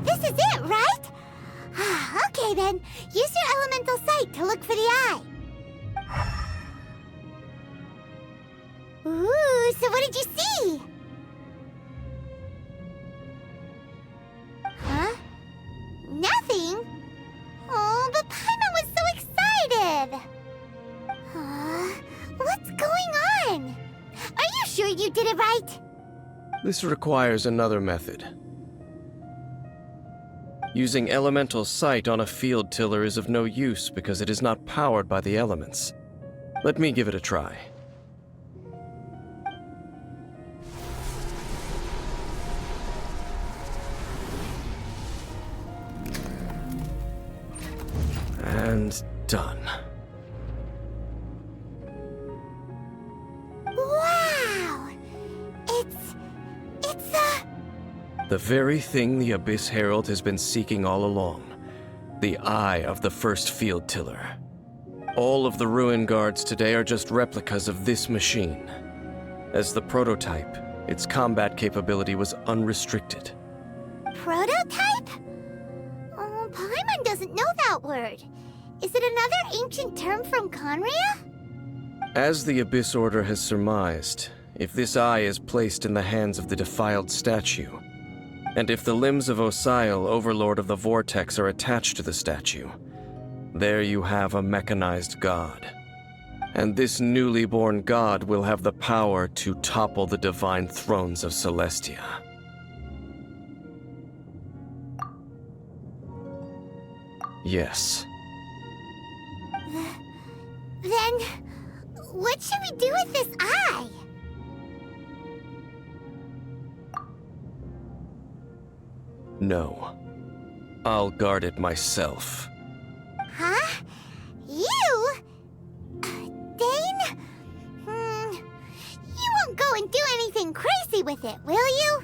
This is it, right? Okay then, use your elemental sight to look for the eye. Ooh, so what did you see? Huh? Nothing? Oh, but Paimon was so excited! What's going on? Are you sure you did it right? This requires another method. Using elemental sight on a field tiller is of no use because it is not powered by the elements. Let me give it a try. And done. Wow! It's The very thing the Abyss Herald has been seeking all along. The eye of the first field tiller. All of the ruin guards today are just replicas of this machine. As the prototype, its combat capability was unrestricted. prototype? Oh, Paimon doesn't know that word. Is it another ancient term from Conria? As the Abyss Order has surmised, if this eye is placed in the hands of the defiled statue, and if the limbs of Osial, Overlord of the Vortex, are attached to the statue, there you have a mechanized god. And this newly born god will have the power to topple the divine thrones of Celestia. Yes. Then, what should we do with this eye? No. I'll guard it myself. Huh? You? Dane? You won't go and do anything crazy with it, will you?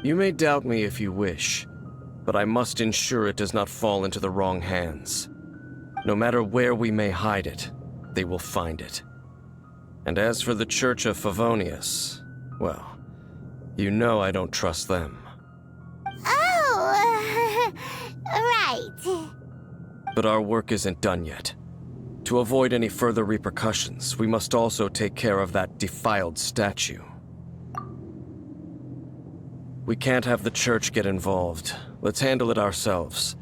You may doubt me if you wish, but I must ensure it does not fall into the wrong hands. No matter where we may hide it, they will find it. And as for the Church of Favonius, well, you know I don't trust them. Oh, right. But our work isn't done yet. To avoid any further repercussions, we must also take care of that defiled statue. We can't have the Church get involved. Let's handle it ourselves.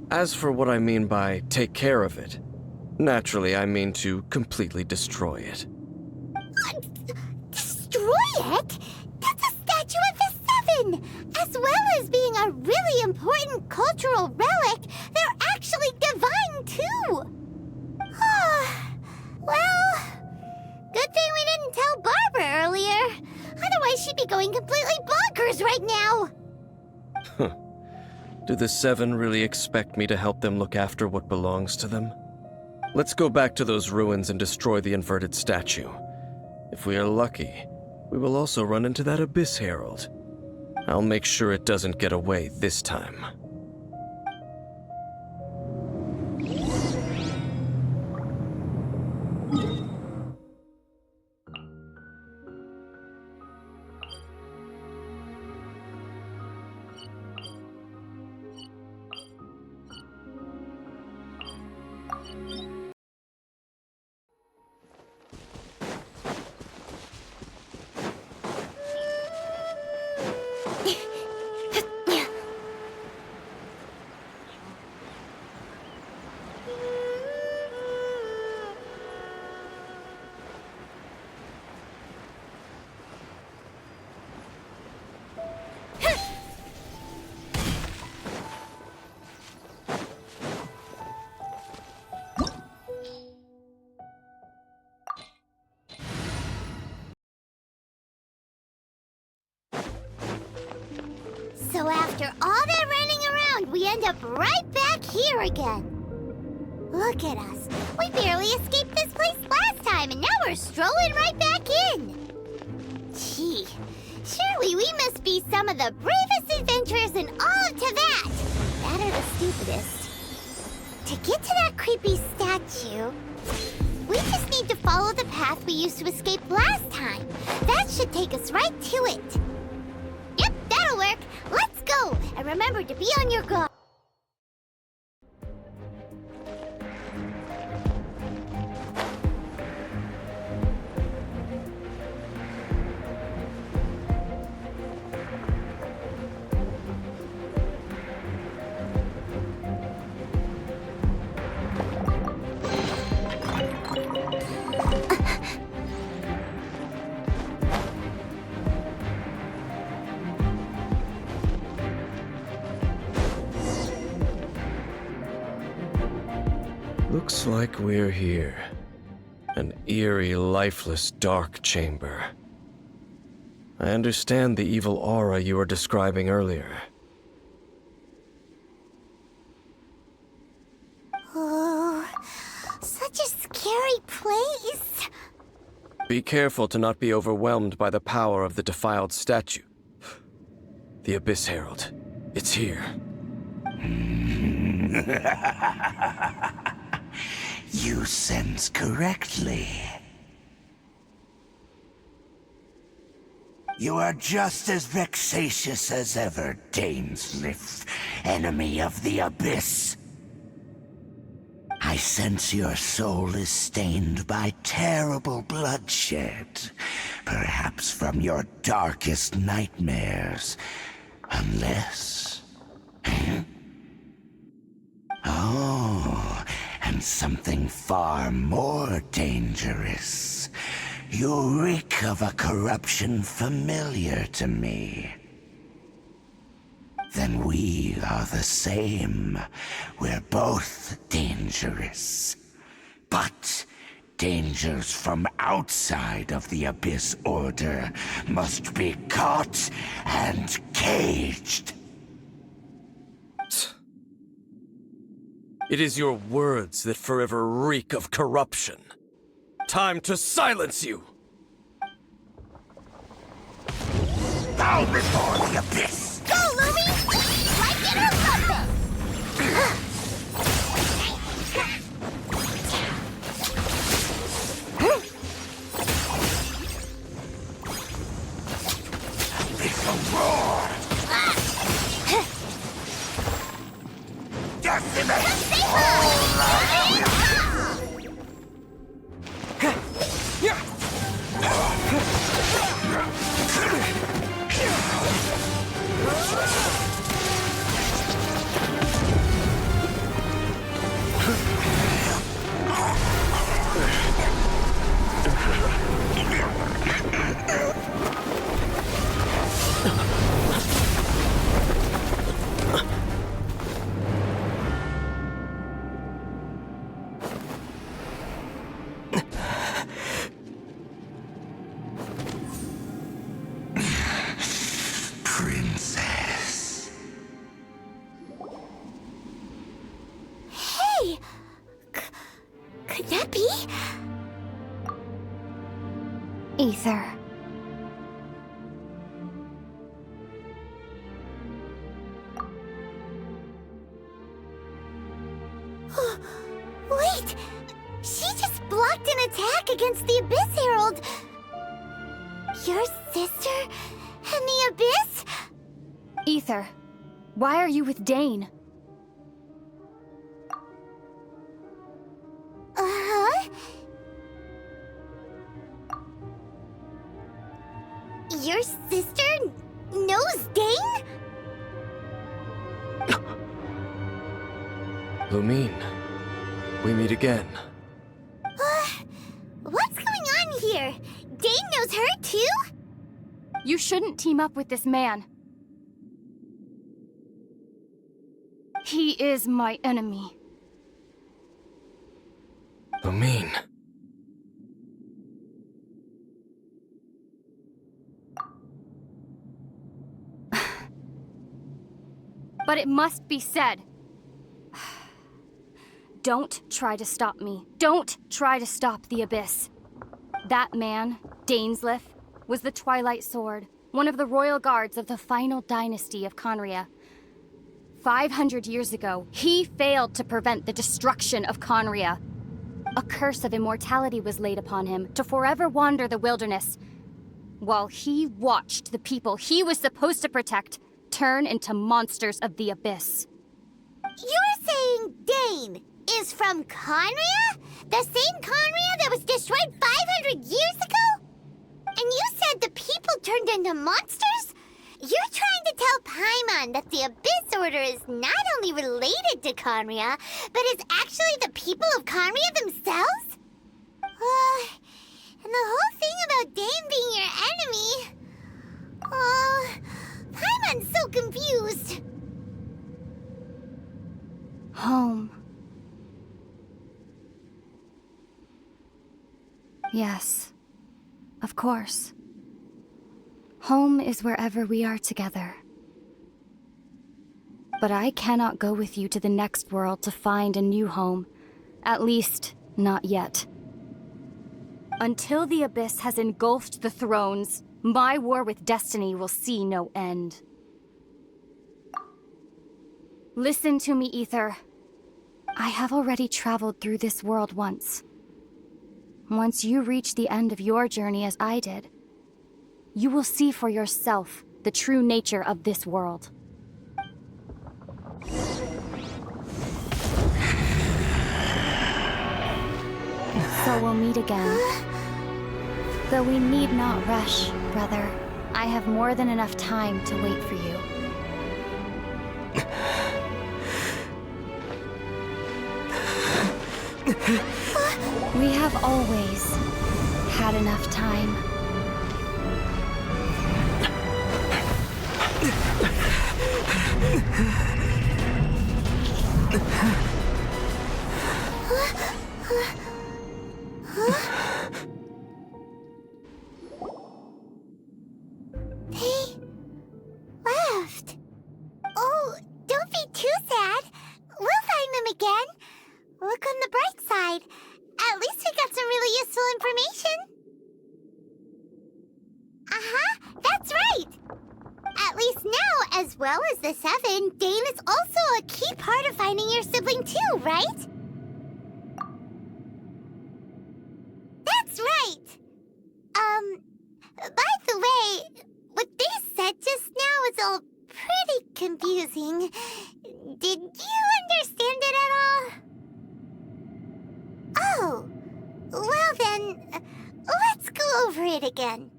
As for what I mean by take care of it, naturally I mean to completely destroy it. Destroy it? That's a statue of the Seven! As well as being a really important cultural relic, they're actually divine too! Well, good thing we didn't tell Barbara earlier. Otherwise she'd be going completely bonkers right now! Do the Seven really expect me to help them look after what belongs to them? Let's go back to those ruins and destroy the inverted statue. If we are lucky, we will also run into that Abyss Herald. I'll make sure it doesn't get away this time. So after all that running around, we end up right back here again. Look at us. We barely escaped this place last time, and now we're strolling right back in. Gee, surely we must be some of the bravest adventurers in all of Teyvat. That or the stupidest. To get to that creepy statue, we just need to follow the path we used to escape last time. That should take us right to it. Yep, that'll work. Let's go! And remember to be on your guard. Looks like we're here. An eerie, lifeless, dark chamber. I understand the evil aura you were describing earlier. Oh, such a scary place. Be careful to not be overwhelmed by the power of the defiled statue. The Abyss Herald. It's here. You sense correctly. You are just as vexatious as ever, Dainsleif, enemy of the Abyss. I sense your soul is stained by terrible bloodshed, perhaps from your darkest nightmares, unless... Oh, and something far more dangerous. You reek of a corruption familiar to me. Then we are the same. We're both dangerous. But dangers from outside of the Abyss Order must be caught and caged. It is your words that forever reek of corruption. Time to silence you! Bow before the Abyss! Go, Lumi! Like it or something! It's a roar! Decimate! All life! Princess. Hey! Could that be? Ether. Wait! She just blocked an attack against the Abyss Herald! Your sister and the Abyss? Ether, why are you with Dane? Uh-huh. Your sister knows Dane? Lumine, we meet again. What's going on here? Dane knows her too? You shouldn't team up with this man. He is my enemy. Lumine. But it must be said. Don't try to stop me. Don't try to stop the Abyss. That man, Dainsleif, was the Twilight Sword, one of the royal guards of the final dynasty of Conria. 500 years ago, he failed to prevent the destruction of Conria. A curse of immortality was laid upon him to forever wander the wilderness, while he watched the people he was supposed to protect turn into monsters of the Abyss. You're saying Dane is from Conria? The same Conria that was destroyed 500 years ago? And you said the people turned into monsters? You're trying to tell Paimon that the Abyss Order is not only related to Conria, but is actually the people of Conria themselves? And the whole thing about Dane being your enemy... Paimon's so confused. Home. Yes, of course. Home is wherever we are together. But I cannot go with you to the next world to find a new home. At least, not yet. Until the Abyss has engulfed the thrones, my war with destiny will see no end. Listen to me, Ether. I have already traveled through this world once. Once you reach the end of your journey as I did, you will see for yourself the true nature of this world. So we'll meet again. Though we need not rush, brother. I have more than enough time to wait for you. We have always had enough time. They left. Oh, don't be too sad. We'll find them again. Look on the bright side. At least we got some really useful information. That's right. At least now, as well as the Seven, Dane is also a key part of finding your sibling too, right? That's right. By the way, what they said just now is all pretty confusing. Did you understand it at all? Oh, well then, let's go over it again.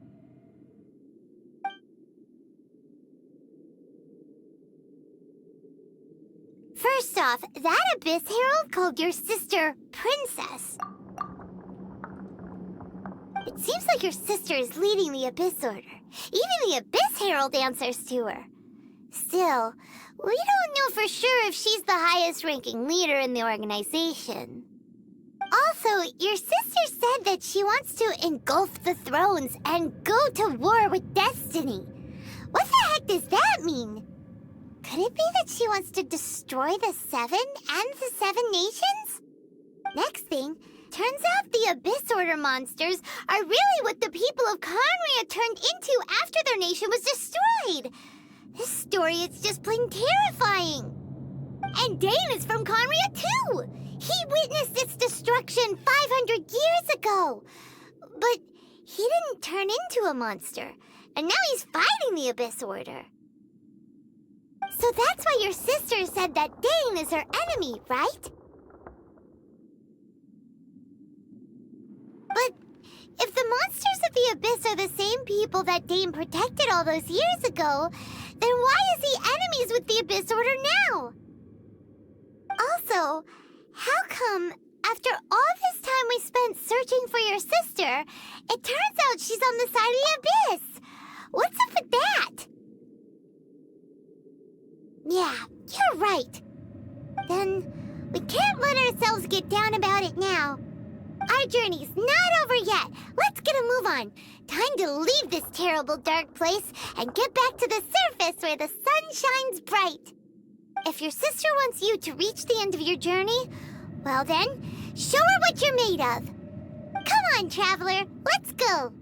First off, that Abyss Herald called your sister Princess. It seems like your sister is leading the Abyss Order. Even the Abyss Herald answers to her. Still, we don't know for sure if she's the highest-ranking leader in the organization. Also, your sister said that she wants to engulf the thrones and go to war with destiny. What the heck does that mean? Could it be that she wants to destroy the Seven and the Seven Nations? Next thing, turns out the Abyss Order monsters are really what the people of Conria turned into after their nation was destroyed. This story is just plain terrifying. And Dane is from Conria too. He witnessed its destruction 500 years ago. But he didn't turn into a monster. And now he's fighting the Abyss Order. So that's why your sister said that Dane is her enemy, right? But if the monsters of the Abyss are the same people that Dane protected all those years ago, then why is he enemies with the Abyss Order now? Also, how come, after all this time we spent searching for your sister, it turns out she's on the side of the Abyss? What's up with that? Yeah, you're right. Then we can't let ourselves get down about it now. Our journey's not over yet. Let's get a move on. Time to leave this terrible dark place and get back to the surface where the sun shines bright. If your sister wants you to reach the end of your journey, well then, show her what you're made of. Come on, traveler, let's go.